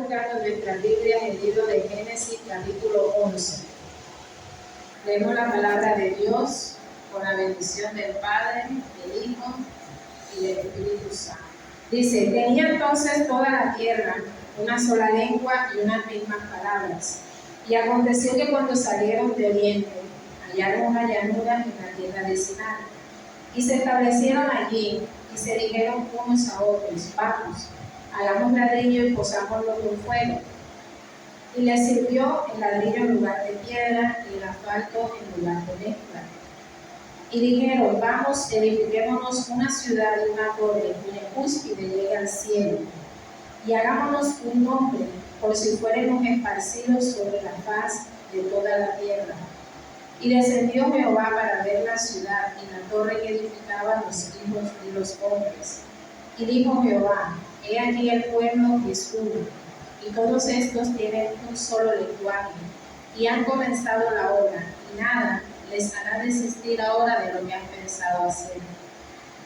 buscando en nuestras Biblias el libro de Génesis, capítulo 11. Leemos la palabra de Dios con la bendición del Padre, del Hijo y del Espíritu Santo. Dice: tenía entonces toda la tierra una sola lengua y unas mismas palabras. Y aconteció que cuando salieron de oriente, hallaron una llanura en la tierra de Sinar. Y se establecieron allí, y se dijeron unos a otros: vamos, hagamos ladrillo y posámoslo con fuego. Y les sirvió el ladrillo en lugar de piedra y el asfalto en lugar de mezcla. Y dijeron: vamos, edifiquémonos una ciudad y una torre cuya cúspide llegue al cielo, y hagámonos un nombre, por si fuéramos esparcidos sobre la faz de toda la tierra. Y descendió Jehová para ver la ciudad y la torre que edificaban los hijos de los hombres. Y dijo Jehová: he aquí el pueblo es uno, y todos estos tienen un solo lenguaje, y han comenzado la obra, y nada les hará desistir ahora de lo que han pensado hacer.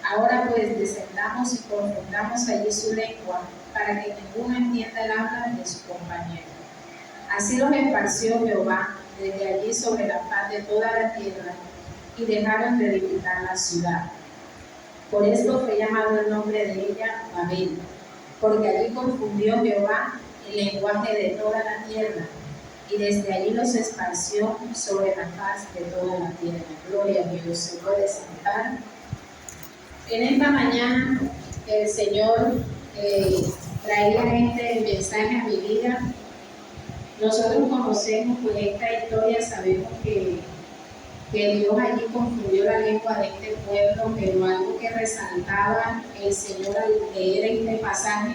Ahora pues descendamos y confundamos allí su lengua, para que ninguno entienda el habla de su compañero. Así los esparció Jehová desde allí sobre la faz de toda la tierra, y dejaron de edificar la ciudad. Por esto fue llamado el nombre de ella Babel, porque allí confundió Jehová el lenguaje de toda la tierra, y desde allí los esparció sobre la faz de toda la tierra. Gloria a Dios. Se puede sentar. En esta mañana el Señor traía este mensaje a mi vida. Nosotros conocemos pues esta historia, sabemos que Dios allí confundió la lengua de este pueblo, pero algo que resaltaba el Señor al leer este pasaje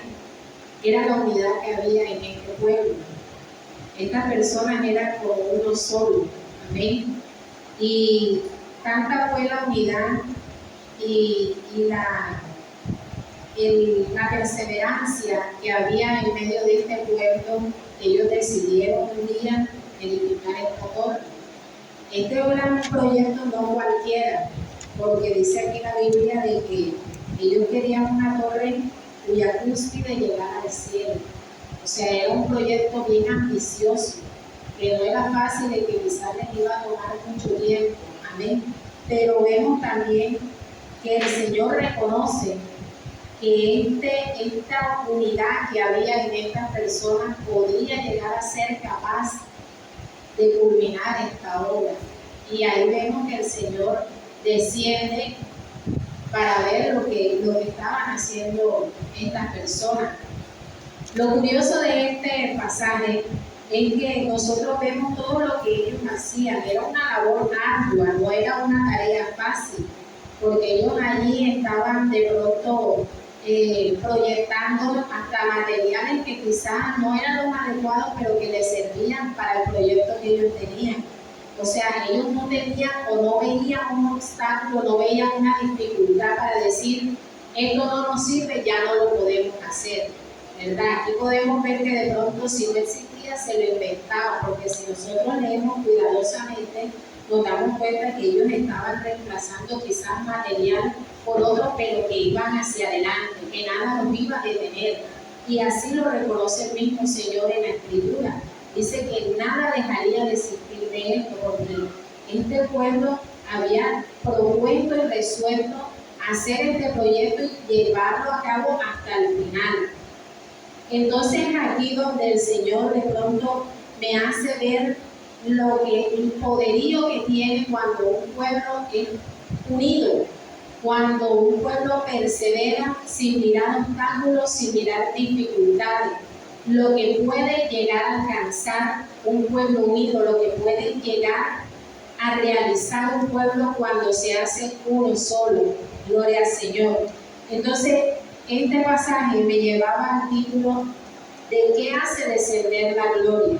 era la unidad que había en este pueblo. Estas personas eran como uno solo, amén. Y tanta fue la unidad y la perseverancia que había en medio de este pueblo, que ellos decidieron un día edificar esta torre. Este era un proyecto no cualquiera, porque dice aquí la Biblia de que ellos querían una torre cuya cúspide llegara al cielo. O sea, era un proyecto bien ambicioso, que no era fácil, de que quizás les iba a tomar mucho tiempo, amén. Pero vemos también que el Señor reconoce que esta unidad que había en estas personas podía llegar a ser capaz de culminar esta obra. Y ahí vemos que el Señor desciende para ver lo que estaban haciendo estas personas. Lo curioso de este pasaje es que nosotros vemos todo lo que ellos hacían. Era una labor ardua, no era una tarea fácil, porque ellos allí estaban de pronto proyectando hasta materiales que quizás no eran los adecuados, pero que les servían para el proyecto que ellos tenían. O sea, ellos no tenían o no veían un obstáculo, no veían una dificultad para decir: esto no nos sirve, ya no lo podemos hacer, ¿verdad? Aquí podemos ver que de pronto, si no existía, se lo inventaban, porque si nosotros leemos cuidadosamente, nos damos cuenta que ellos estaban reemplazando quizás material por otro, pero que iban hacia adelante, que nada los iba a detener. Y así lo reconoce el mismo Señor en la Escritura. Dice que nada dejaría de existir de esto, porque este pueblo había propuesto y resuelto hacer este proyecto y llevarlo a cabo hasta el final. Entonces aquí donde el Señor de pronto me hace ver el poderío que tiene cuando un pueblo es unido, cuando un pueblo persevera sin mirar obstáculos, sin mirar dificultades, lo que puede llegar a alcanzar un pueblo unido, lo que puede llegar a realizar un pueblo cuando se hace uno solo. Gloria al Señor. Entonces, este pasaje me llevaba al título de ¿qué hace descender la gloria?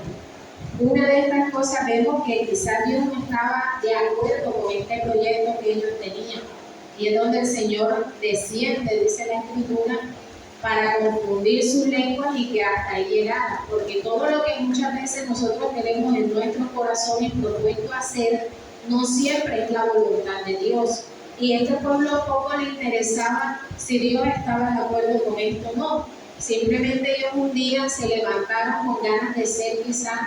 Una de estas cosas vemos que quizás Dios no estaba de acuerdo con este proyecto que ellos tenían. Y es donde el Señor desciende, dice la Escritura, para confundir sus lenguas y que hasta ahí llegara. Porque todo lo que muchas veces nosotros tenemos en nuestros corazones propuesto hacer, no siempre es la voluntad de Dios. Y a este pueblo poco le interesaba si Dios estaba de acuerdo con esto o no. Simplemente ellos un día se levantaron con ganas de ser quizás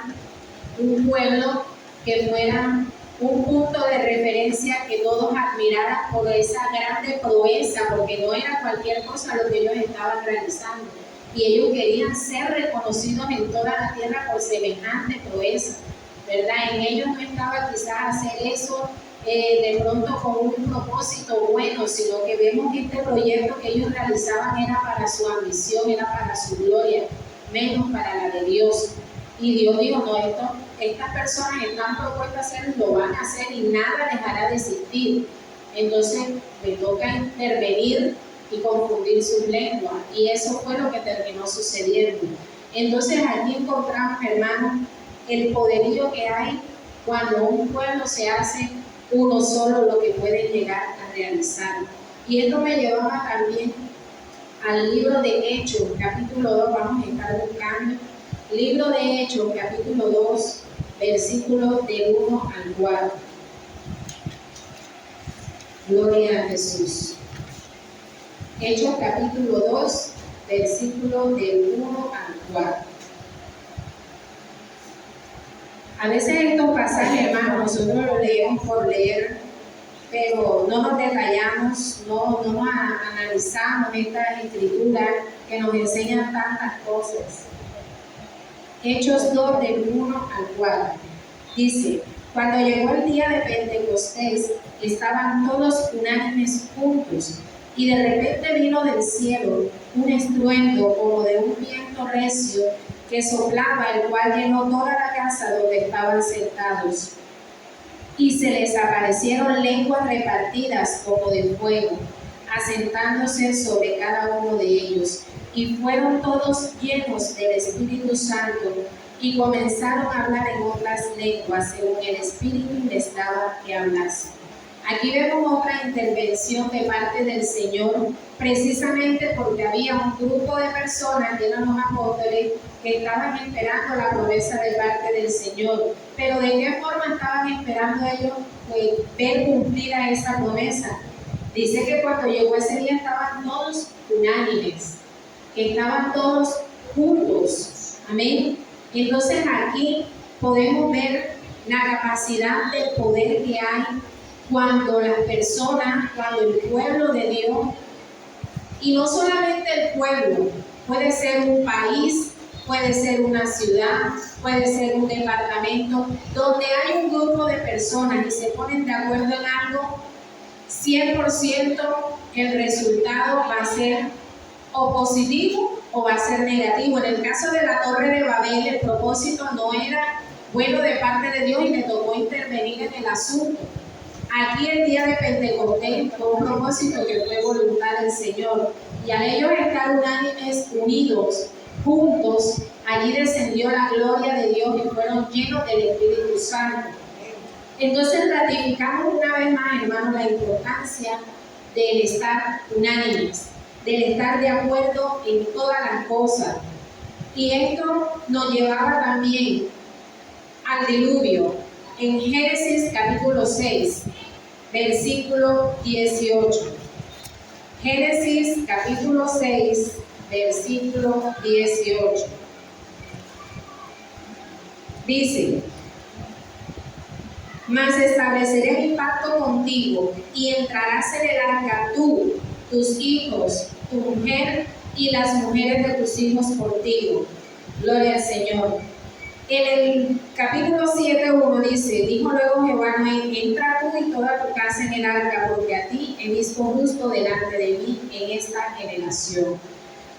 un pueblo que fuera un punto de referencia que todos admiraran por esa grande proeza, porque no era cualquier cosa lo que ellos estaban realizando. Y ellos querían ser reconocidos en toda la tierra por semejante proeza, ¿verdad? En ellos no estaba quizás hacer eso de pronto con un propósito bueno, sino que vemos que este proyecto que ellos realizaban era para su ambición, era para su gloria, menos para la de Dios. Y Dios dijo, no, estas personas están propuestas a hacer, lo van a hacer y nada dejará de existir. Entonces me toca intervenir y confundir sus lenguas. Y eso fue lo que terminó sucediendo. Entonces aquí encontramos, hermanos, el poderío que hay cuando un pueblo se hace uno solo, lo que puede llegar a realizar. Y esto me llevaba también al libro de Hechos, capítulo 2, vamos a estar buscando. Libro de Hechos, capítulo 2, versículos de 1 al 4. Gloria a Jesús. Hechos, capítulo 2, versículos de 1 al 4. A veces estos pasajes, hermanos, nosotros los leemos por leer, pero no nos detallamos, no nos analizamos estas escrituras que nos enseñan tantas cosas. Hechos 2, del 1 al 4. Dice, cuando llegó el día de Pentecostés, estaban todos unánimes juntos, y de repente vino del cielo un estruendo como de un viento recio que soplaba, el cual llenó toda la casa donde estaban sentados. Y se les aparecieron lenguas repartidas como de fuego, asentándose sobre cada uno de ellos. Y fueron todos llenos del Espíritu Santo y comenzaron a hablar en otras lenguas según el Espíritu les daba que hablasen. Aquí vemos otra intervención de parte del Señor, precisamente porque había un grupo de personas, que eran los apóstoles, que estaban esperando la promesa de parte del Señor. Pero ¿de qué forma estaban esperando ellos ver cumplida esa promesa? Dice que cuando llegó ese día estaban todos unánimes, que estaban todos juntos. Amén. Entonces aquí podemos ver la capacidad del poder que hay cuando las personas, cuando el pueblo de Dios, y no solamente el pueblo, puede ser un país, puede ser una ciudad, puede ser un departamento, donde hay un grupo de personas y se ponen de acuerdo en algo, 100% el resultado va a ser o positivo o va a ser negativo. En el caso de la Torre de Babel, el propósito no era bueno de parte de Dios y le tocó intervenir en el asunto. Aquí el día de Pentecostés fue un propósito que fue voluntad del Señor. Y al ellos estar unánimes, unidos, juntos, allí descendió la gloria de Dios y fueron llenos del Espíritu Santo. Entonces ratificamos una vez más, hermanos, la importancia del estar unánimes, del estar de acuerdo en todas las cosas. Y esto nos llevaba también al diluvio. En Génesis capítulo 6, versículo 18. Génesis capítulo 6, versículo 18. Dice, mas estableceré mi pacto contigo y entrarás en el arca tú, tus hijos, tu mujer y las mujeres de tus hijos contigo. Gloria al Señor. En el capítulo 7:1 dice, dijo luego Jehová a Noé, entra tú y toda tu casa en el arca, porque a ti he visto justo delante de mí en esta generación.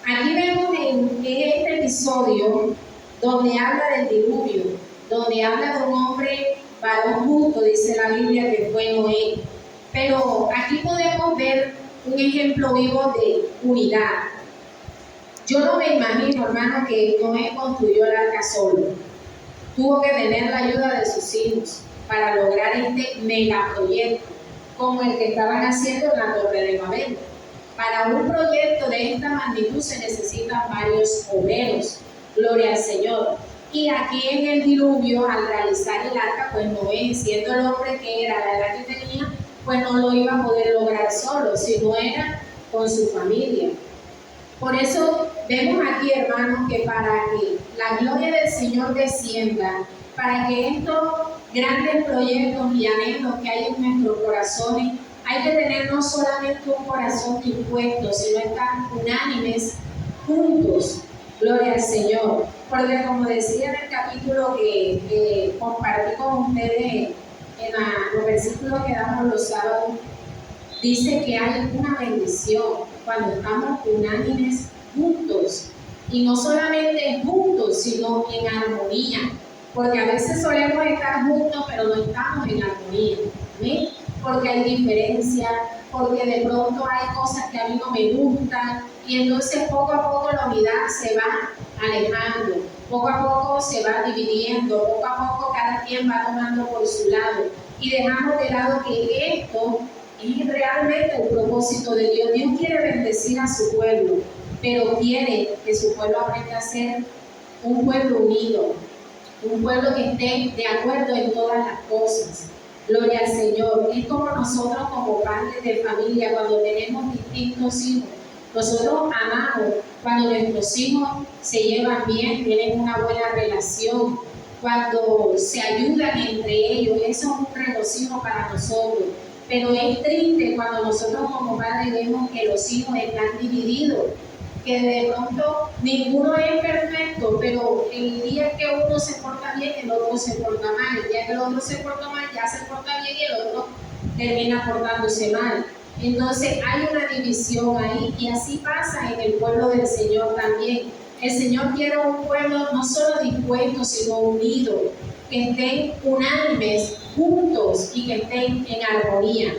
Aquí vemos en este episodio donde habla del diluvio, donde habla de un hombre varón justo, dice la Biblia que fue Noé. Pero aquí podemos ver un ejemplo vivo de unidad. Yo no me imagino, hermano, que Noé construyó el arca solo. Tuvo que tener la ayuda de sus hijos para lograr este megaproyecto, como el que estaban haciendo en la Torre de Babel. Para un proyecto de esta magnitud se necesitan varios obreros. Gloria al Señor. Y aquí en el diluvio, al realizar el arca, pues Noé, siendo el hombre que era, la edad que tenía, pues no lo iba a poder lograr solo, sino era con su familia. Por eso vemos aquí, hermanos, que para que la gloria del Señor descienda, para que estos grandes proyectos y anhelos que hay en nuestros corazones, hay que tener no solamente un corazón dispuesto, sino estar unánimes, juntos. Gloria al Señor. Porque como decía en el capítulo que compartí con ustedes en los versículos que damos los sábados, dice que hay una bendición cuando estamos unánimes, juntos. Y no solamente juntos, sino en armonía. Porque a veces solemos estar juntos, pero no estamos en armonía. ¿Amén? Porque hay diferencia, porque de pronto hay cosas que a mí no me gustan. Y entonces poco a poco la unidad se va alejando. Poco a poco se va dividiendo. Poco a poco cada quien va tomando por su lado. Y dejamos de lado que esto es realmente el propósito de Dios. Dios quiere bendecir a su pueblo, pero quiere que su pueblo aprenda a ser un pueblo unido, un pueblo que esté de acuerdo en todas las cosas. Gloria al Señor. Es como nosotros como padres de familia, cuando tenemos distintos hijos, nosotros amamos cuando nuestros hijos se llevan bien, tienen una buena relación, cuando se ayudan entre ellos. Eso es un regocijo para nosotros. Pero es triste cuando nosotros como padres vemos que los hijos están divididos, que de pronto ninguno es perfecto, pero el día que uno se porta bien, el otro se porta mal. El día que el otro se porta mal, ya se porta bien y el otro termina portándose mal. Entonces hay una división ahí, y así pasa en el pueblo del Señor también. El Señor quiere un pueblo no solo dispuesto, sino unido, que estén unánimes, juntos y que estén en armonía.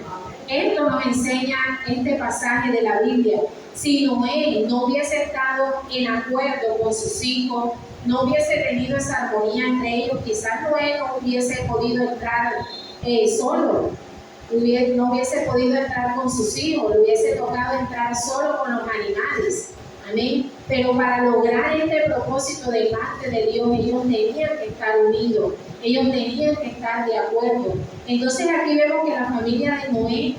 Esto nos enseña este pasaje de la Biblia. Si Noé no hubiese estado en acuerdo con sus hijos, no hubiese tenido esa armonía entre ellos, quizás Noé no hubiese podido entrar solo, no hubiese podido entrar con sus hijos, le hubiese tocado entrar solo con los animales. Amén. Pero para lograr este propósito de parte de Dios, ellos tenían que estar unidos, ellos tenían que estar de acuerdo. Entonces aquí vemos que la familia de Noé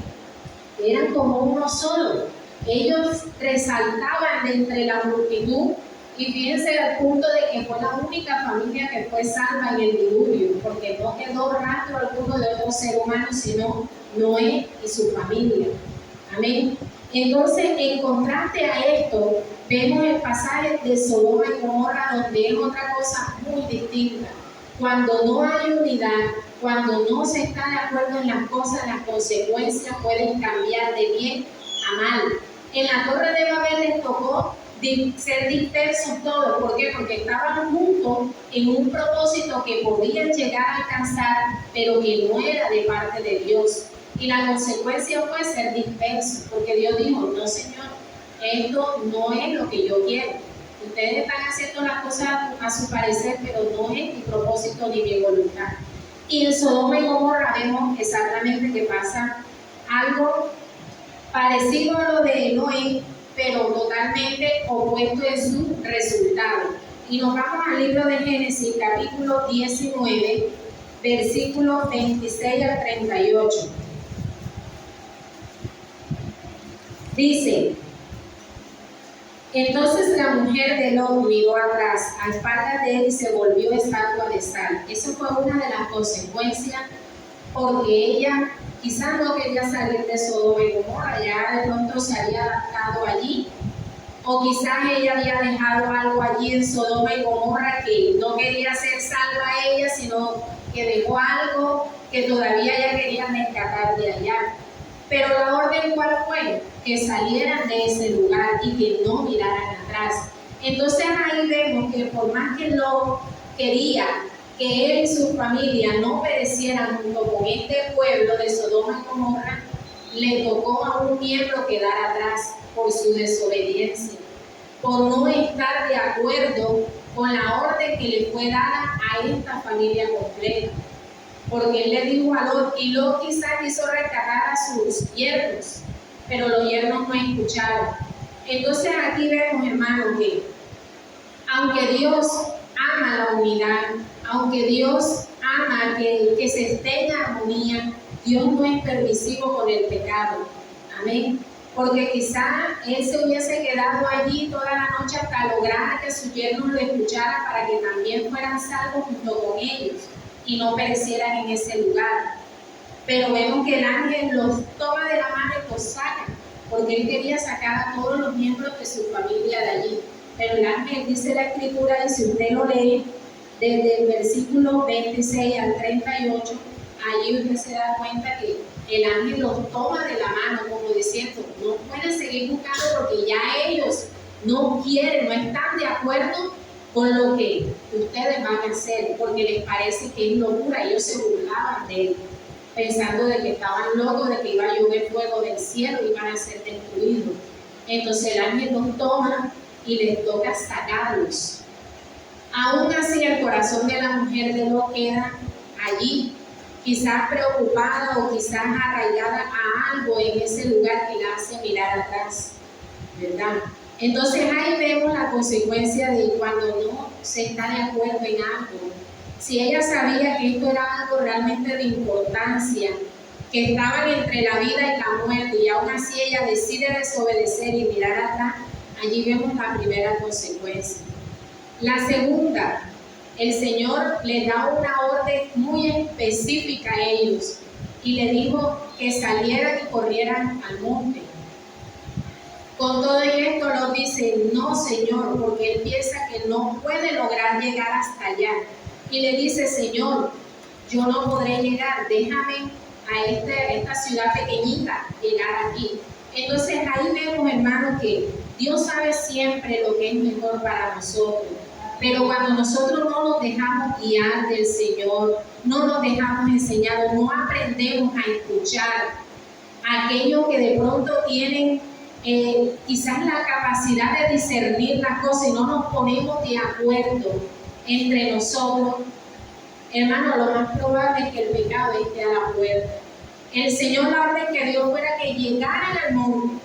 eran como uno solo. Ellos resaltaban de entre la multitud, y fíjense al punto de que fue la única familia que fue salva en el diluvio, porque no quedó rastro alguno de otro ser humano, sino Noé y su familia. Amén. Entonces, en contraste a esto, vemos el pasaje de Sodoma y Gomorra, donde es otra cosa muy distinta. Cuando no hay unidad, cuando no se está de acuerdo en las cosas, las consecuencias pueden cambiar de bien a mal. En la Torre de Babel les tocó ser dispersos todos. ¿Por qué? Porque estaban juntos en un propósito que podían llegar a alcanzar, pero que no era de parte de Dios. Y la consecuencia fue ser dispersos, porque Dios dijo: no, Señor, esto no es lo que yo quiero. Ustedes están haciendo las cosas a su parecer, pero no es mi propósito ni mi voluntad. Y en Sodoma y Gomorra vemos exactamente que pasa algo parecido a lo de Noé, pero totalmente opuesto en su resultado. Y nos vamos al libro de Génesis, capítulo 19, versículos 26 al 38. Dice: entonces la mujer de Lot miró atrás, a espaldas de él, y se volvió estatua de sal. Eso fue una de las consecuencias, porque ella quizás no quería salir de Sodoma y Gomorra, ya de pronto se había adaptado allí, o quizás ella había dejado algo allí en Sodoma y Gomorra que no quería ser salva a ella, sino que dejó algo que todavía ella quería rescatar de allá. Pero la orden, ¿cuál fue? Que salieran de ese lugar y que no miraran atrás. Entonces ahí vemos que por más que Lot quería que él y su familia no perecieran junto con este pueblo de Sodoma y Gomorra, le tocó a un miembro quedar atrás por su desobediencia, por no estar de acuerdo con la orden que le fue dada a esta familia completa. Porque él le dijo a Lot, y Lot quizás quiso rescatar a sus yernos, pero los yernos no escucharon. Entonces aquí vemos, hermanos, que aunque Dios ama la unidad, aunque Dios ama que se esté en armonía, Dios no es permisivo con el pecado. Amén. porque quizá él se hubiese quedado allí toda la noche hasta lograr que su yerno lo escuchara para que también fueran salvos junto con ellos y no perecieran en ese lugar. Pero vemos que el ángel los toma de la mano y los saca, porque él quería sacar a todos los miembros de su familia de allí. Pero el ángel, dice la escritura, y si usted lo lee desde el versículo 26 al 38, allí usted se da cuenta que el ángel los toma de la mano, como diciendo, no pueden seguir buscando porque ya ellos no quieren, no están de acuerdo con lo que ustedes van a hacer, porque les parece que es locura. Ellos se burlaban de él, pensando de que estaban locos, de que iba a llover fuego del cielo y iban a ser destruidos. Entonces el ángel los toma y les toca sacarlos. Aún así el corazón de la mujer de Lot queda allí, quizás preocupada o quizás arraigada a algo en ese lugar que la hace mirar atrás, ¿verdad? Entonces ahí vemos la consecuencia de cuando no se está de acuerdo en algo. Si ella sabía que esto era algo realmente de importancia, que estaban entre la vida y la muerte, y aún así ella decide desobedecer y mirar atrás, allí vemos la primera consecuencia. La segunda, el Señor les da una orden muy específica a ellos y le dijo que salieran y corrieran al monte. Con todo esto Lot dice, no Señor, porque él piensa que no puede lograr llegar hasta allá. Y le dice, Señor, yo no podré llegar, déjame a esta ciudad pequeñita llegar aquí. Entonces ahí vemos, hermanos, que Dios sabe siempre lo que es mejor para nosotros. Pero cuando nosotros no nos dejamos guiar del Señor, no nos dejamos enseñar, no aprendemos a escuchar a aquellos que de pronto tienen quizás la capacidad de discernir las cosas y no nos ponemos de acuerdo entre nosotros, hermano, lo más probable es que el pecado esté a la puerta. El Señor, la orden que dio fuera que llegaran al monte,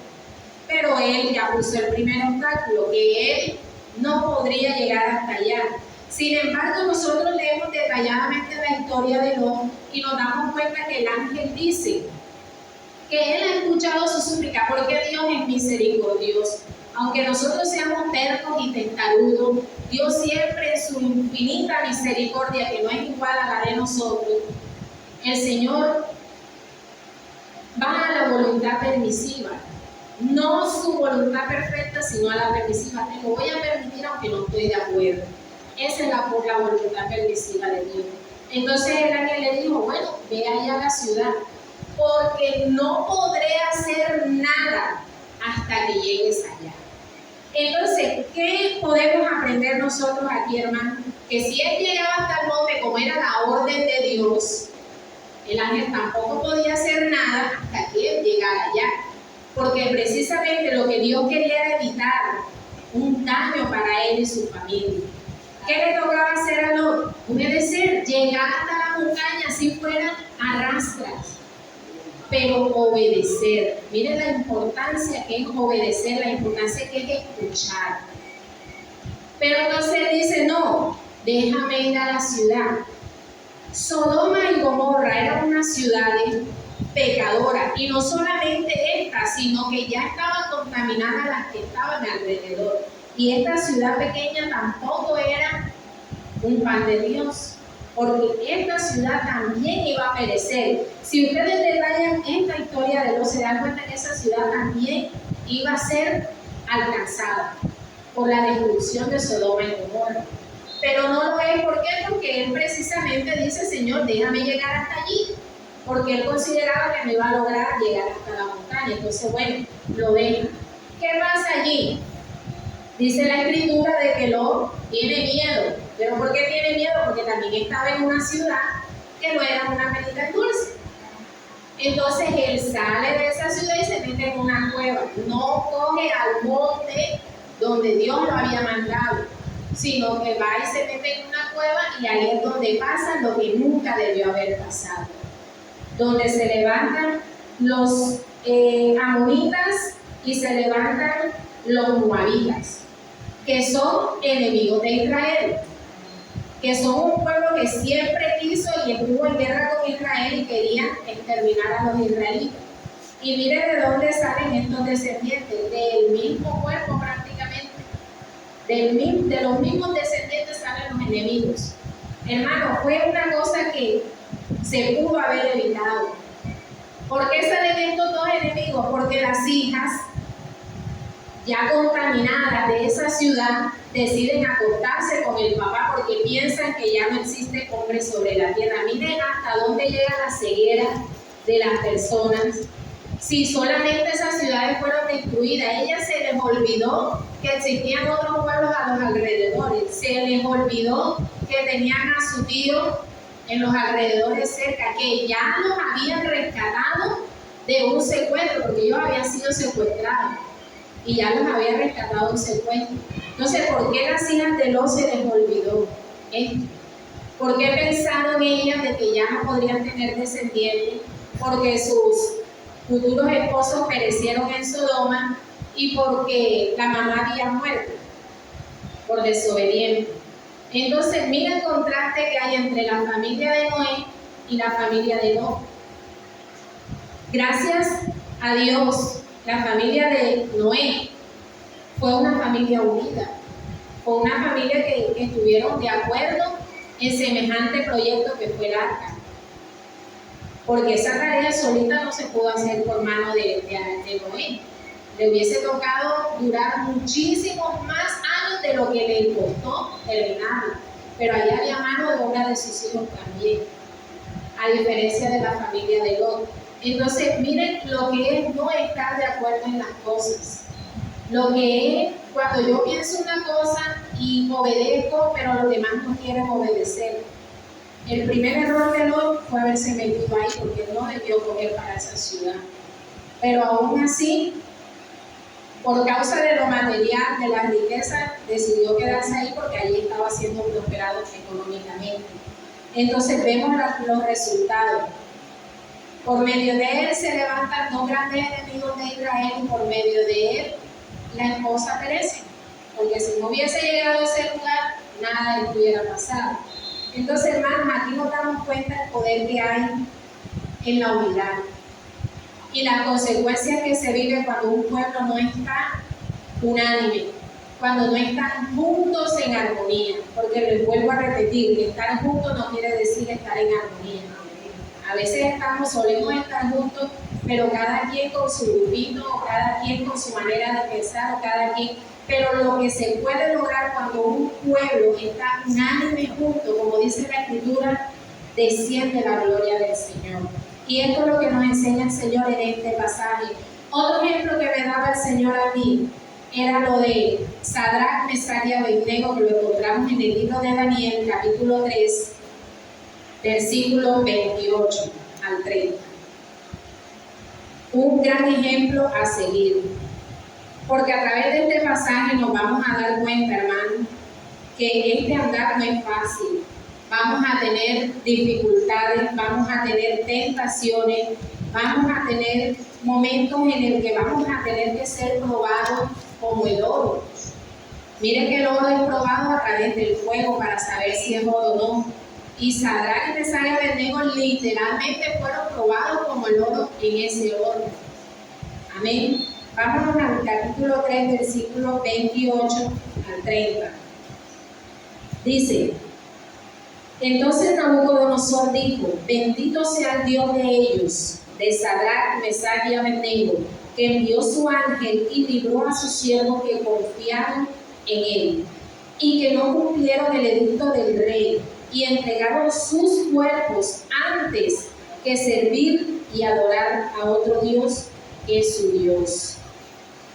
pero él ya puso el primer obstáculo, que él no podría llegar hasta allá. Sin embargo, nosotros leemos detalladamente la historia de Lot y nos damos cuenta que el ángel dice que él ha escuchado su súplica, porque Dios es misericordioso. Aunque nosotros seamos tercos y testarudos, Dios siempre en su infinita misericordia, que no es igual a la de nosotros, el Señor va a la voluntad permisiva. No su voluntad perfecta, sino a la permisiva. Te lo voy a permitir aunque no estoy de acuerdo. Esa es la voluntad permisiva de Dios. Entonces el ángel le dijo, bueno, ve allá a la ciudad, porque no podré hacer nada hasta que llegues allá. Entonces, ¿qué podemos aprender nosotros aquí, hermano? Que si él llegaba hasta el monte, como era la orden de Dios, el ángel tampoco podía hacer nada hasta que él llegara allá. Porque precisamente lo que Dios quería era evitar un daño para él y su familia. ¿Qué le tocaba hacer a Lot? Obedecer, llegar hasta la montaña, si fueran arrastras, pero obedecer. Miren la importancia que es obedecer, la importancia que es escuchar. Pero entonces él dice, no, déjame ir a la ciudad. Sodoma y Gomorra eran unas ciudades pecadoras, y no solamente estas, sino que ya estaban contaminadas las que estaban alrededor. Y esta ciudad pequeña tampoco era un pan de Dios, porque esta ciudad también iba a perecer. Si ustedes detallan esta historia de Lot, se dan cuenta que esa ciudad también iba a ser alcanzada por la destrucción de Sodoma y Gomorra. Pero no lo es, ¿por qué? Porque él precisamente dice, Señor, déjame llegar hasta allí, porque él consideraba que no iba a lograr llegar hasta la montaña. Entonces, bueno, lo deja. ¿Qué pasa allí? Dice la escritura de que Lot tiene miedo. ¿Pero por qué tiene miedo? Porque también estaba en una ciudad que no era una perita dulce. Entonces él sale de esa ciudad y se mete en una cueva. No coge al monte donde Dios lo había mandado, sino que va y se mete en una cueva, y ahí es donde pasa lo que nunca debió haber pasado. Donde se levantan los amonitas y se levantan los moabitas, que son enemigos de Israel, que son un pueblo que siempre quiso y estuvo en guerra con Israel y querían exterminar a los israelitas. Y mire de dónde salen estos descendientes, del mismo cuerpo prácticamente, de los mismos descendientes salen los enemigos. Hermano, fue una cosa que se pudo haber evitado. ¿Por qué salen estos dos enemigos? Porque las hijas, ya contaminadas de esa ciudad, deciden acostarse con el papá porque piensan que ya no existe hombre sobre la tierra. Miren hasta dónde llega la ceguera de las personas. Si solamente esas ciudades fueron destruidas, a ellas se les olvidó que existían otros pueblos a los alrededores, se les olvidó que tenían a su tío en los alrededores cerca, que ya los habían rescatado de un secuestro, porque ellos habían sido secuestrados y ya los había rescatado un secuestro. Entonces, ¿por qué las hijas de Lot se les olvidó esto? ¿Por qué pensaron ellas de que ya no podrían tener descendientes? Porque sus futuros esposos perecieron en Sodoma y porque la mamá había muerto por desobediente. Entonces, mira el contraste que hay entre la familia de Noé y la familia de Lot. Gracias a Dios, la familia de Noé fue una familia unida, fue una familia que estuvieron de acuerdo en semejante proyecto que fue el arca. Porque esa tarea solita no se pudo hacer por mano de Noé. Le hubiese tocado durar muchísimos más años de lo que le costó terminarlo. Pero ahí había mano de obra de sus hijos también, a diferencia de la familia de Lot. Entonces, miren lo que es no estar de acuerdo en las cosas. Lo que es cuando yo pienso una cosa y obedezco, pero los demás no quieren obedecer. El primer error de Lot fue haberse metido ahí porque él no debió coger para esa ciudad. Pero aún así, por causa de lo material, de la riqueza, decidió quedarse ahí porque allí estaba siendo prosperado económicamente. Entonces vemos los resultados. Por medio de él se levantan dos grandes enemigos de Israel y por medio de él la esposa perece. Porque si no hubiese llegado a ese lugar, nada estuviera pasado. Entonces, hermanos, aquí nos damos cuenta del poder que hay en la unidad y las consecuencias que se viven cuando un pueblo no está unánime, cuando no están juntos en armonía. Porque les vuelvo a repetir, que estar juntos no quiere decir estar en armonía. A veces solemos estar juntos, pero cada quien con su grupito, cada quien con su manera de pensar, cada quien. Pero lo que se puede lograr cuando un pueblo está unánime junto, como dice la Escritura, desciende la gloria del Señor. Y esto es lo que nos enseña el Señor en este pasaje. Otro ejemplo que me daba el Señor a mí era lo de Sadrac, Mesach y Abednego, que lo encontramos en el libro de Daniel, capítulo 3, versículo 28 al 30. Un gran ejemplo a seguir. Porque a través de este pasaje nos vamos a dar cuenta, hermano, que este andar no es fácil. Vamos a tener dificultades, vamos a tener tentaciones, vamos a tener momentos en el que vamos a tener que ser probados como el oro. Miren que el oro es probado a través del fuego para saber si es oro o no. Y Sadrac, Mesach y Abednego literalmente fueron probados como el oro en ese oro. Amén. Vámonos al capítulo 3, versículos 28 al 30. Dice: entonces Nabucodonosor dijo: bendito sea el Dios de ellos, de Sadrac, Mesach y Abednego, que envió su ángel y libró a sus siervos que confiaron en él, y que no cumplieron el edicto del rey, y entregaron sus cuerpos antes que servir y adorar a otro Dios que es su Dios.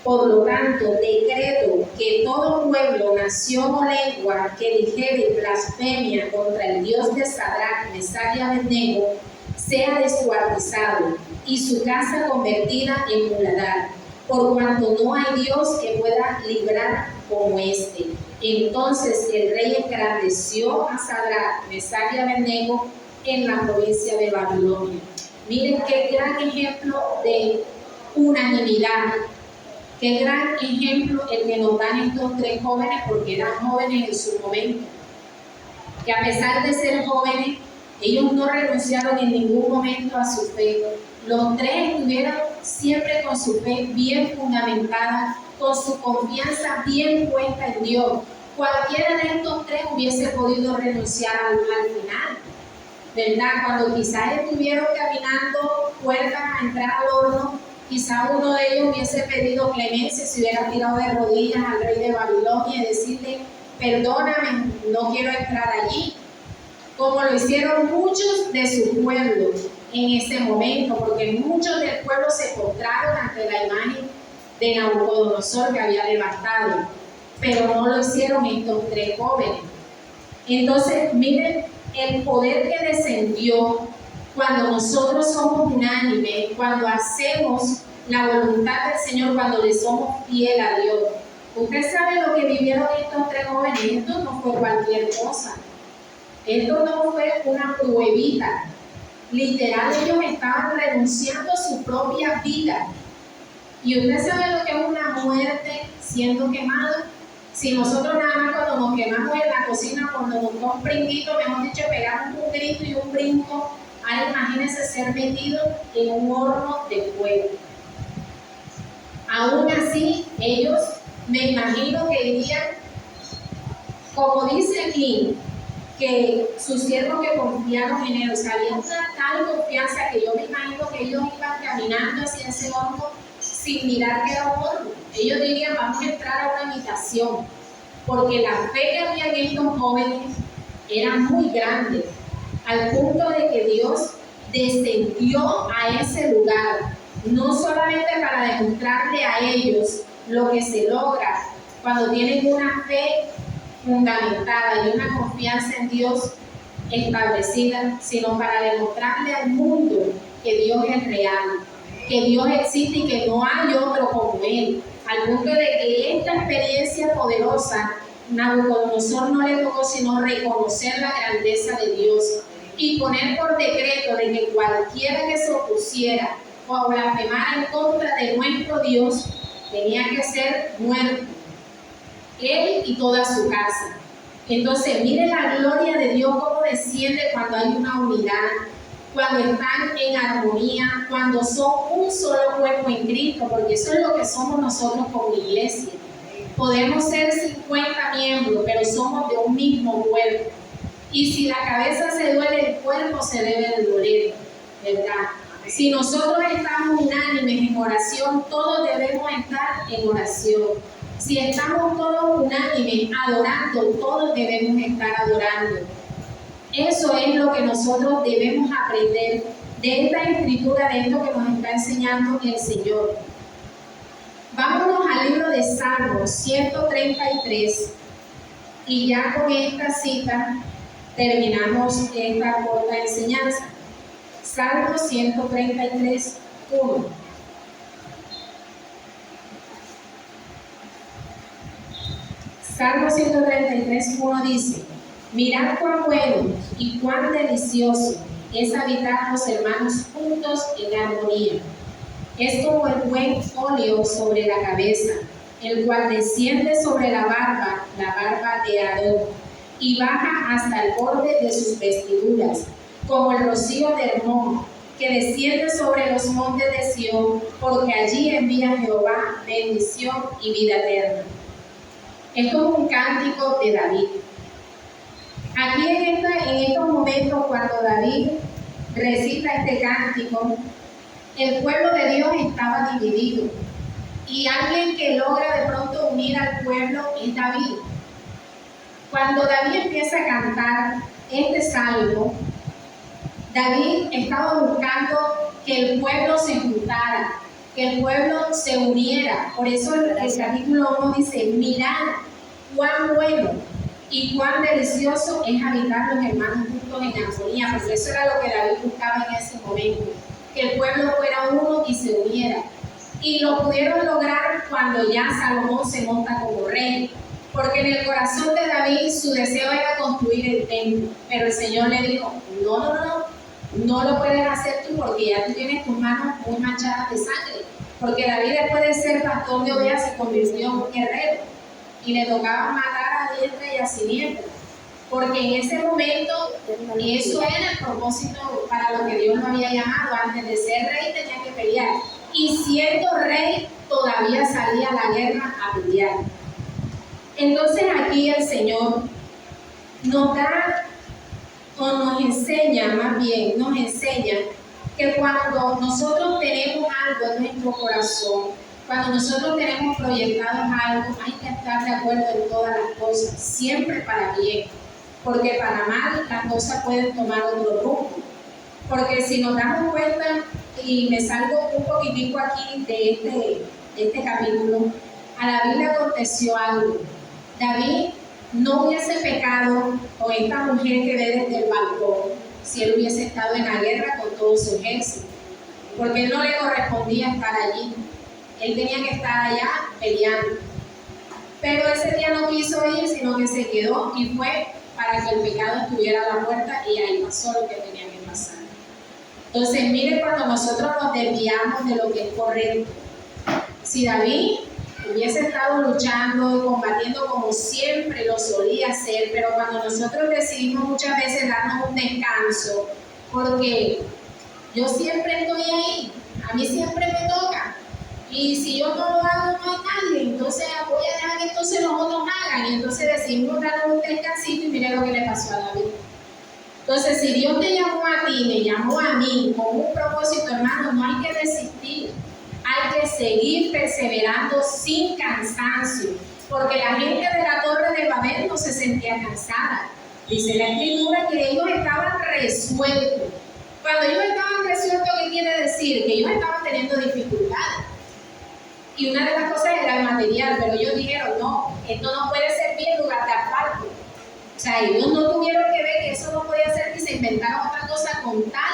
Por lo tanto, decreto que todo pueblo, nación o lengua que dijere blasfemia contra el Dios de Sadrac, Mesach y Abednego sea descuartizado y su casa convertida en muladar, por cuanto no hay Dios que pueda librar como este. Entonces el rey engrandeció a Sadrac, Mesach y Abednego en la provincia de Babilonia. Miren qué gran ejemplo de unanimidad. Qué gran ejemplo el que nos dan estos tres jóvenes, porque eran jóvenes en su momento, que a pesar de ser jóvenes Ellos no renunciaron en ningún momento a su fe. Los tres estuvieron siempre con su fe bien fundamentada, con su confianza bien puesta en Dios. Cualquiera de estos tres hubiese podido renunciar al final, ¿verdad? Cuando quizás estuvieron caminando puertas a entrar al horno, quizás uno de ellos hubiese pedido clemencia, se hubiera tirado de rodillas al rey de Babilonia y decirle: perdóname, no quiero entrar allí, como lo hicieron muchos de su pueblo en ese momento, porque muchos del pueblo se postraron ante la imagen de Nabucodonosor que había levantado, pero no lo hicieron estos tres jóvenes. Entonces, miren el poder que descendió cuando nosotros somos unánimes, cuando hacemos la voluntad del Señor, cuando le somos fiel a Dios. Usted sabe lo que vivieron estos tres jóvenes. Esto no fue cualquier cosa. Esto no fue una pruebita. Literal, ellos estaban renunciando a su propia vida. Y usted sabe lo que es una muerte siendo quemado. Si nosotros nada más cuando nos quemamos en la cocina, cuando nos da un brinquito, mejor dicho, pegamos un grito y un brinco, ahora imagínense ser metido en un horno de fuego. Aún así, ellos, me imagino que irían, como dice aquí, que sus siervos que confiaron en él, o sea, había una tal confianza que yo me imagino que ellos iban caminando hacia ese horno sin mirar que era un horno. Ellos dirían: vamos a entrar a una habitación, porque la fe que había en estos jóvenes era muy grande, al punto de que Dios descendió a ese lugar, no solamente para demostrarle a ellos lo que se logra cuando tienen una fe fundamentada y una confianza en Dios establecida, sino para demostrarle al mundo que Dios es real, que Dios existe y que no hay otro como Él, al punto de que esta experiencia poderosa, Nabucodonosor no le tocó sino reconocer la grandeza de Dios y poner por decreto de que cualquiera que se opusiera o blasfemara en contra de nuestro Dios tenía que ser muerto, él y toda su casa. Entonces, mire la gloria de Dios cómo desciende cuando hay una unidad, cuando están en armonía, cuando son un solo cuerpo en Cristo, porque eso es lo que somos nosotros como iglesia. Podemos ser 50 miembros, pero somos de un mismo cuerpo. Y si la cabeza se duele, el cuerpo se debe de doler, ¿verdad? Si nosotros estamos unánimes en oración, todos debemos estar en oración. Si estamos todos unánimes adorando, todos debemos estar adorando. Eso es lo que nosotros debemos aprender de esta escritura, de esto que nos está enseñando el Señor. Vámonos al libro de Salmos 133 y ya con esta cita terminamos esta corta enseñanza. Salmos 133, 1. Salmo 133, 1 dice: mirad cuán bueno y cuán delicioso es habitar los hermanos juntos en armonía. Es como el buen óleo sobre la cabeza, el cual desciende sobre la barba de Aarón, y baja hasta el borde de sus vestiduras, como el rocío de Hermón, que desciende sobre los montes de Sión, porque allí envía Jehová bendición y vida eterna. Esto es un cántico de David. Aquí en estos momentos, cuando David recita este cántico, el pueblo de Dios estaba dividido. Y alguien que logra de pronto unir al pueblo es David. Cuando David empieza a cantar este salmo, David estaba buscando que el pueblo se juntara, que el pueblo se uniera. Por eso el capítulo 1 dice: mirad cuán bueno y cuán delicioso es habitar los hermanos juntos en armonía, porque eso era lo que David buscaba en ese momento, que el pueblo fuera uno y se uniera. Y lo pudieron lograr cuando ya Salomón se monta como rey, porque en el corazón de David su deseo era construir el templo, pero el Señor le dijo: no lo puedes hacer tú, porque ya tú tienes tus manos muy manchadas de sangre, porque David, después de ser pastor de ovejas, se convirtió en un guerrero y le tocaba matar a diestra y a siniestra. porque en ese momento eso era el propósito para lo que Dios lo había llamado. Antes de ser rey tenía que pelear, y siendo rey todavía salía a la guerra a pelear. Entonces aquí el Señor nos da, o nos enseña, más bien, nos enseña que cuando nosotros tenemos algo en nuestro corazón, cuando nosotros tenemos proyectados algo, hay que estar de acuerdo en todas las cosas, siempre para bien, porque para mal las cosas pueden tomar otro rumbo. Porque si nos damos cuenta, y me salgo un poquitico aquí de este capítulo, a David le aconteció algo. David no hubiese pecado con esta mujer que ve desde el balcón si él hubiese estado en la guerra con todo su ejército, porque él no le correspondía estar allí, él tenía que estar allá peleando. Pero ese día no quiso ir, sino que se quedó y fue para que el pecado estuviera a la puerta, y ahí pasó lo que tenía que pasar. Entonces, mire, cuando nosotros nos desviamos de lo que es correcto, si David hubiese estado luchando y combatiendo como siempre lo solía hacer, pero cuando nosotros decidimos muchas veces darnos un descanso, porque yo siempre estoy ahí, a mí siempre me toca, y si yo no lo hago no hay nadie, entonces voy a dejar que entonces los otros hagan, y entonces decidimos darnos un descansito, y mire lo que le pasó a David. Entonces, si Dios te llamó a ti, me llamó a mí con un propósito, hermano, no hay que desistir. Hay que seguir perseverando sin cansancio, porque la gente de la Torre de Babel no se sentía cansada. Dice la Escritura que ellos estaban resueltos. Cuando ellos estaban resueltos, ¿qué quiere decir? Que ellos estaban teniendo dificultades. Y una de las cosas era el material, pero ellos dijeron, no, esto no puede servir en lugar de asfalto. O sea, ellos no tuvieron que ver que eso no podía ser, que se inventaron otra cosa con tal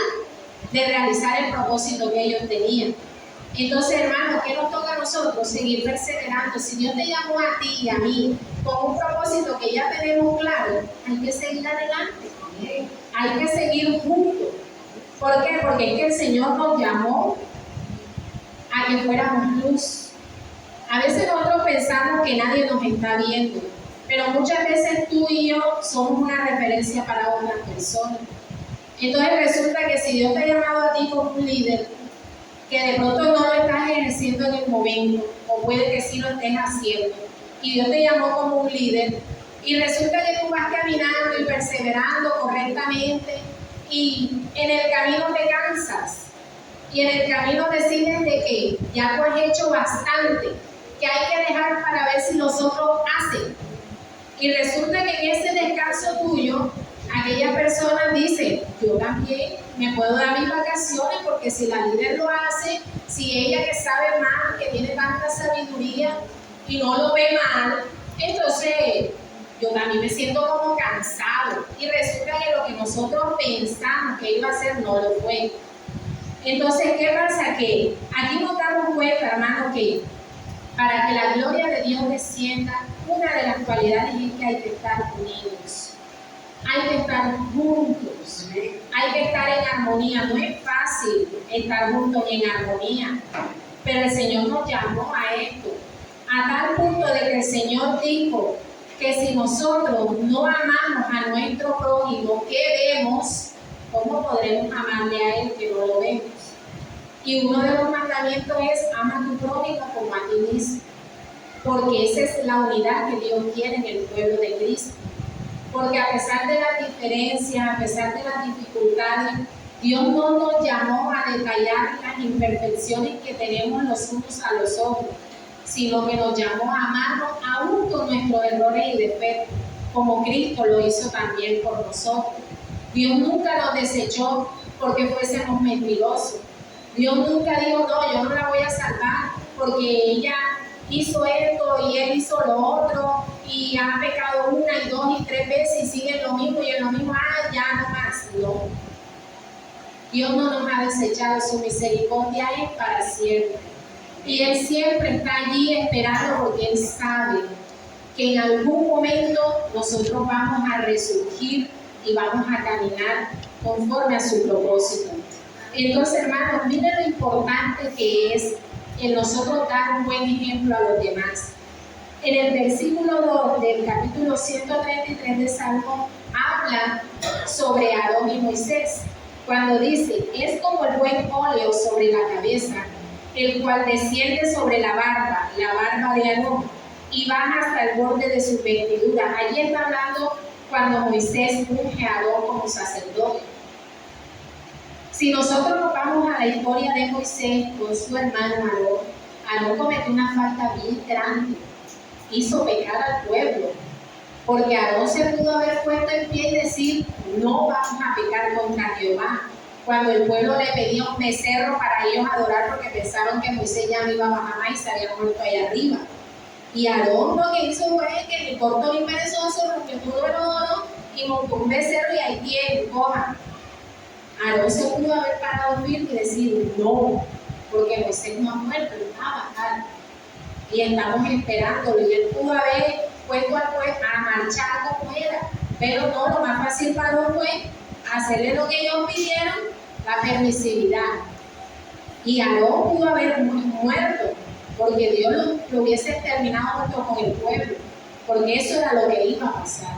de realizar el propósito que ellos tenían. Entonces, hermano, ¿qué nos toca a nosotros? Seguir perseverando. Si Dios te llamó a ti y a mí con un propósito que ya tenemos claro, hay que seguir adelante. Hay que seguir juntos. ¿Por qué? Porque es que el Señor nos llamó a que fuéramos luz. A veces nosotros pensamos que nadie nos está viendo, pero muchas veces tú y yo somos una referencia para otras personas. Entonces resulta que si Dios te ha llamado a ti como un líder, que de pronto no lo estás ejerciendo en el momento, o puede que sí lo estés haciendo, y Dios te llamó como un líder, y resulta que tú vas caminando y perseverando correctamente, y en el camino te cansas, y en el camino decides de que ya tú has hecho bastante, que hay que dejar para ver si los otros hacen, y resulta que en ese descanso tuyo, aquella persona dice, yo también me puedo dar mis vacaciones, porque si la líder lo hace, si ella que sabe más, que tiene tanta sabiduría y no lo ve mal, entonces yo también me siento como cansado, y resulta que lo que nosotros pensamos que iba a hacer no lo fue. Entonces, ¿qué pasa? Que aquí nos damos cuenta, hermano, que para que la gloria de Dios descienda, una de las cualidades es que hay que estar unidos. Hay que estar juntos, hay que estar en armonía. No es fácil estar juntos y en armonía, pero el Señor nos llamó a esto, a tal punto de que el Señor dijo que si nosotros no amamos a nuestro prójimo que vemos, ¿cómo podremos amarle a Él que no lo vemos? Y uno de los mandamientos es ama a tu prójimo como a ti mismo, porque esa es la unidad que Dios quiere en el pueblo de Cristo. Porque a pesar de las diferencias, a pesar de las dificultades, Dios no nos llamó a detallar las imperfecciones que tenemos los unos a los otros, sino que nos llamó a amarnos aún con nuestros errores y defectos, como Cristo lo hizo también por nosotros. Dios nunca nos desechó porque fuésemos mentirosos. Dios nunca dijo, no, yo no la voy a salvar porque ella hizo esto y él hizo lo otro, y han pecado una y dos y tres veces y siguen lo mismo y en lo mismo, ya no más. No. Dios no nos ha desechado, su misericordia es para siempre. Y Él siempre está allí esperando, porque Él sabe que en algún momento nosotros vamos a resurgir y vamos a caminar conforme a su propósito. Entonces, hermanos, miren lo importante que es en nosotros dar un buen ejemplo a los demás. En el versículo 2 del capítulo 133 de Salmo habla sobre Aarón y Moisés, cuando dice, es como el buen óleo sobre la cabeza, el cual desciende sobre la barba de Aarón, y baja hasta el borde de su vestidura. Allí está hablando cuando Moisés unge a Aarón como sacerdote. Si nosotros nos vamos a la historia de Moisés con su hermano Aarón cometió una falta bien grande, hizo pecar al pueblo, porque Aarón se pudo haber puesto en pie y decir, no vamos a pecar contra Jehová, cuando el pueblo le pedía un becerro para ellos adorar porque pensaron que Moisés ya no iba a bajar más y se había muerto allá arriba. Y Aarón lo que hizo fue que ni corto ni perezoso rompió todo el oro y montó un becerro y ahí tiene, coja. Aarón se pudo haber parado firme y decir no, porque Moisés no ha muerto, él va a bajar y estamos esperándolo, y él pudo haber puesto al pueblo a marchar como era, pero no, lo más fácil para Aarón fue hacerle lo que ellos pidieron, la permisividad, y Aarón pudo haber muerto porque Dios lo hubiese terminado junto con el pueblo, porque eso era lo que iba a pasar.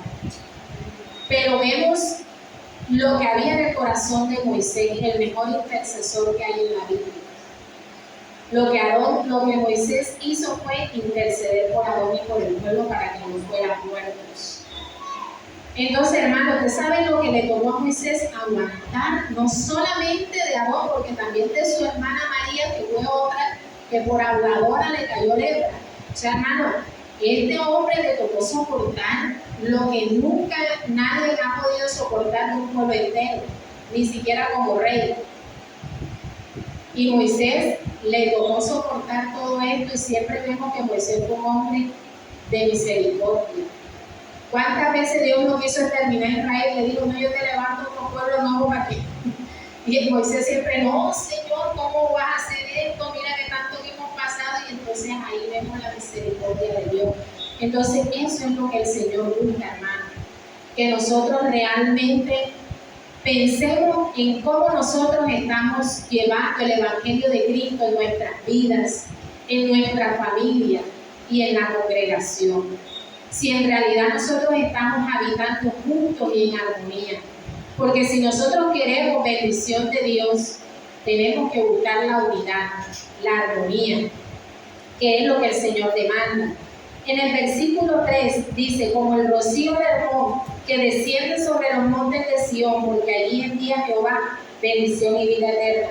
Pero vemos lo que había en el corazón de Moisés, el mejor intercesor que hay en la Biblia. Lo que Moisés hizo fue interceder por Aarón y por el pueblo para que no fueran muertos. Entonces, hermanos, ¿ustedes saben lo que le tomó a Moisés aguantar? No solamente de Aarón, porque también de su hermana María, que fue otra que por habladora le cayó lepra. O sea, hermano, este hombre le tocó soportar lo que nunca nadie ha podido soportar de un pueblo entero, ni siquiera como rey. Y Moisés le tocó soportar todo esto, y siempre vemos que Moisés fue un hombre de misericordia. ¿Cuántas veces Dios no quiso exterminar a Israel? Le dijo, no, yo te levanto otro pueblo nuevo para ti. Y Moisés siempre, no, Señor, ¿cómo vas a hacer esto? Mira que tanto que hemos pasado. Y entonces ahí vemos la misericordia de Dios. Entonces eso es lo que el Señor busca, hermano. Que nosotros realmente pensemos en cómo nosotros estamos llevando el Evangelio de Cristo en nuestras vidas, en nuestra familia y en la congregación. Si en realidad nosotros estamos habitando juntos y en armonía. Porque si nosotros queremos bendición de Dios, tenemos que buscar la unidad, la armonía, que es lo que el Señor demanda. En el versículo 3 dice, como el rocío del Hermón que desciende sobre los montes de Sión, porque allí envía Jehová bendición y vida eterna.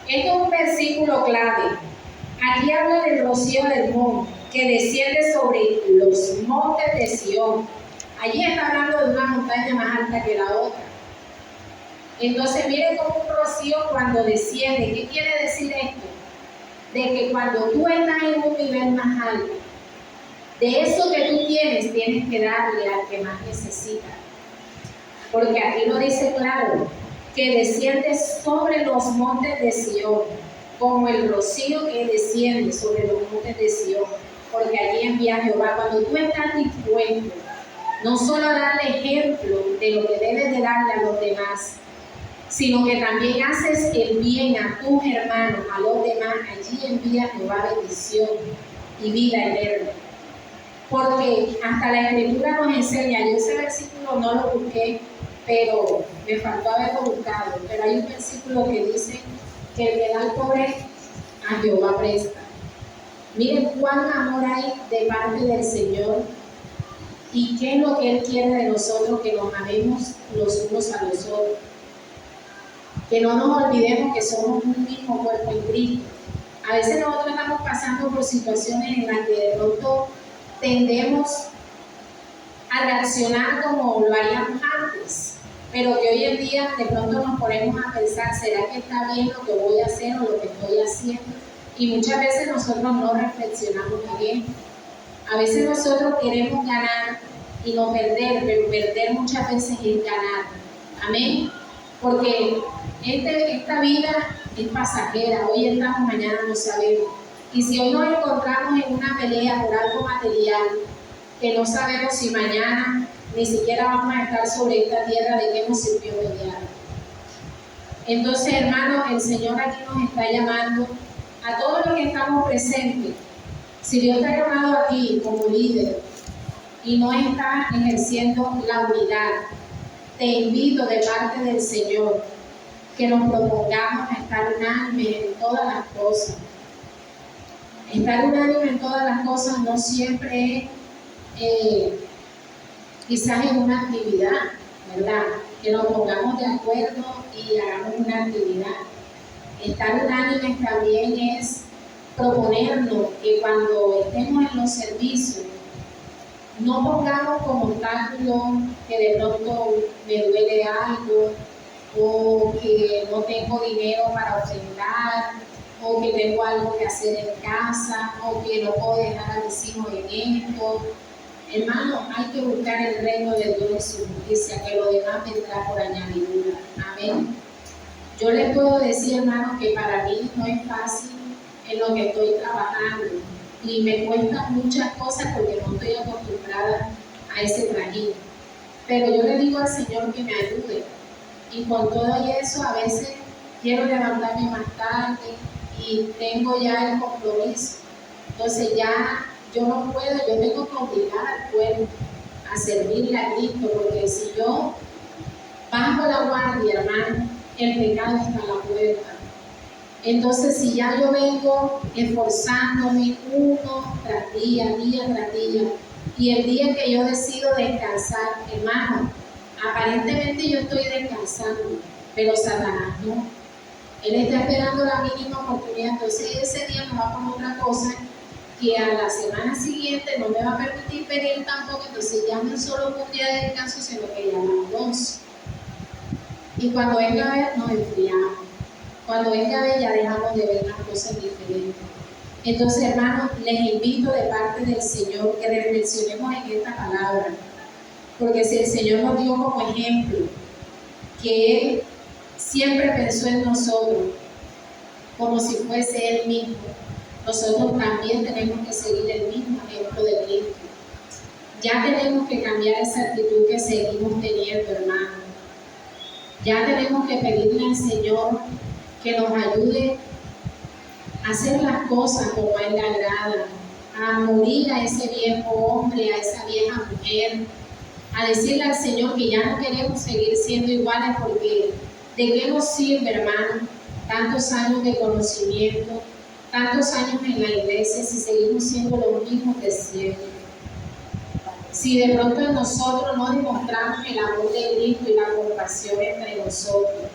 Esto es un versículo clave. Aquí habla del rocío del Hermón que desciende sobre los montes de Sión. Allí está hablando de una montaña más alta que la otra. Entonces miren cómo un rocío cuando desciende, ¿qué quiere decir esto? De que cuando tú estás en un nivel más alto, de eso que tú tienes que darle al que más necesita. Porque aquí lo dice claro, que desciende sobre los montes de Sión, como el rocío que desciende sobre los montes de Sión, porque allí envía Jehová. Cuando tú estás dispuesto, no solo a darle ejemplo de lo que debes de darle a los demás, sino que también haces el bien a tus hermanos, a los demás, allí envía Jehová bendición y vida eterna. Porque hasta la Escritura nos enseña, yo ese versículo no lo busqué, pero me faltó haberlo buscado, pero hay un versículo que dice que el que da al pobre a Jehová presta. Miren cuán amor hay de parte del Señor y qué es lo que Él quiere de nosotros, que nos amemos los unos a los otros. Que no nos olvidemos que somos un mismo cuerpo en Cristo. A veces nosotros estamos pasando por situaciones en las que de pronto tendemos a reaccionar como lo haríamos antes, pero que hoy en día de pronto nos ponemos a pensar, ¿será que está bien lo que voy a hacer o lo que estoy haciendo? Y muchas veces nosotros no reflexionamos bien. A veces nosotros queremos ganar y no perder, pero perder muchas veces es ganar. Amén. Porque esta vida es pasajera, hoy estamos, mañana no sabemos. Y si hoy nos encontramos en una pelea por algo material, que no sabemos si mañana ni siquiera vamos a estar sobre esta tierra, ¿de qué nos sirvió pelear? Entonces, hermanos, el Señor aquí nos está llamando a todos los que estamos presentes. Si Dios te ha llamado aquí como líder y no está ejerciendo la unidad, te invito de parte del Señor que nos propongamos estar unánimes en todas las cosas. Estar unánime en todas las cosas no siempre es quizás en una actividad, ¿verdad? Que nos pongamos de acuerdo y hagamos una actividad. Estar unánimes también es proponernos que cuando estemos en los servicios no pongamos como obstáculo que de pronto me duele algo, o que no tengo dinero para ofrendar, o que tengo algo que hacer en casa, o que no puedo dejar a mis hijos en esto. Hermanos, hay que buscar el reino de Dios y su justicia, que lo demás vendrá por añadidura. Amén. Yo les puedo decir, hermanos, que para mí no es fácil en lo que estoy trabajando y me cuestan muchas cosas porque no estoy acostumbrada a ese trajín. Pero yo le digo al Señor que me ayude, y con todo eso a veces quiero levantarme más tarde y tengo ya el compromiso. Entonces ya yo no puedo, yo tengo que obligar al pueblo a servirle a Cristo, porque si yo bajo la guardia, hermano, el pecado está a la puerta. Entonces, si ya yo vengo esforzándome uno tras día tras día, y el día que yo decido descansar, hermano, aparentemente yo estoy descansando, pero Satanás no. Él está esperando la mínima oportunidad, entonces ese día me va a poner otra cosa que a la semana siguiente no me va a permitir venir tampoco, entonces ya no es solo un día de descanso, sino que ya van dos. Y cuando venga a ver, nos enfriamos. Cuando venga a ver, ya dejamos de ver las cosas diferentes. Entonces, hermanos, les invito de parte del Señor que reflexionemos en esta palabra. Porque si el Señor nos dio como ejemplo que Él siempre pensó en nosotros como si fuese Él mismo, nosotros también tenemos que seguir el mismo ejemplo de Cristo. Ya tenemos que cambiar esa actitud que seguimos teniendo, hermanos. Ya tenemos que pedirle al Señor que nos ayude a hacer las cosas como a Él le agrada, a morir a ese viejo hombre, a esa vieja mujer, a decirle al Señor que ya no queremos seguir siendo iguales, porque ¿de qué nos sirve, hermano, tantos años de conocimiento, tantos años en la iglesia si seguimos siendo los mismos de siempre? Si de pronto en nosotros no demostramos el amor de Cristo y la compasión entre nosotros,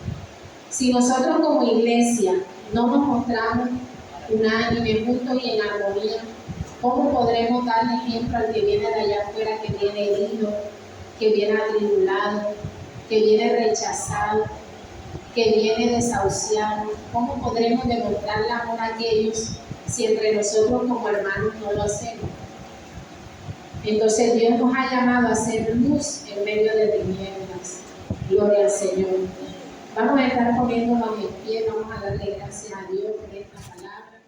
si nosotros como iglesia no nos mostramos unánimes, juntos y en armonía, ¿cómo podremos darle ejemplo al que viene de allá afuera, que viene herido, que viene atribulado, que viene rechazado, que viene desahuciado? ¿Cómo podremos demostrarle amor a aquellos si entre nosotros como hermanos no lo hacemos? Entonces Dios nos ha llamado a ser luz en medio de tinieblas. Gloria al Señor. Vamos a estar poniéndonos en pie, vamos a darle gracias a Dios por esta palabra.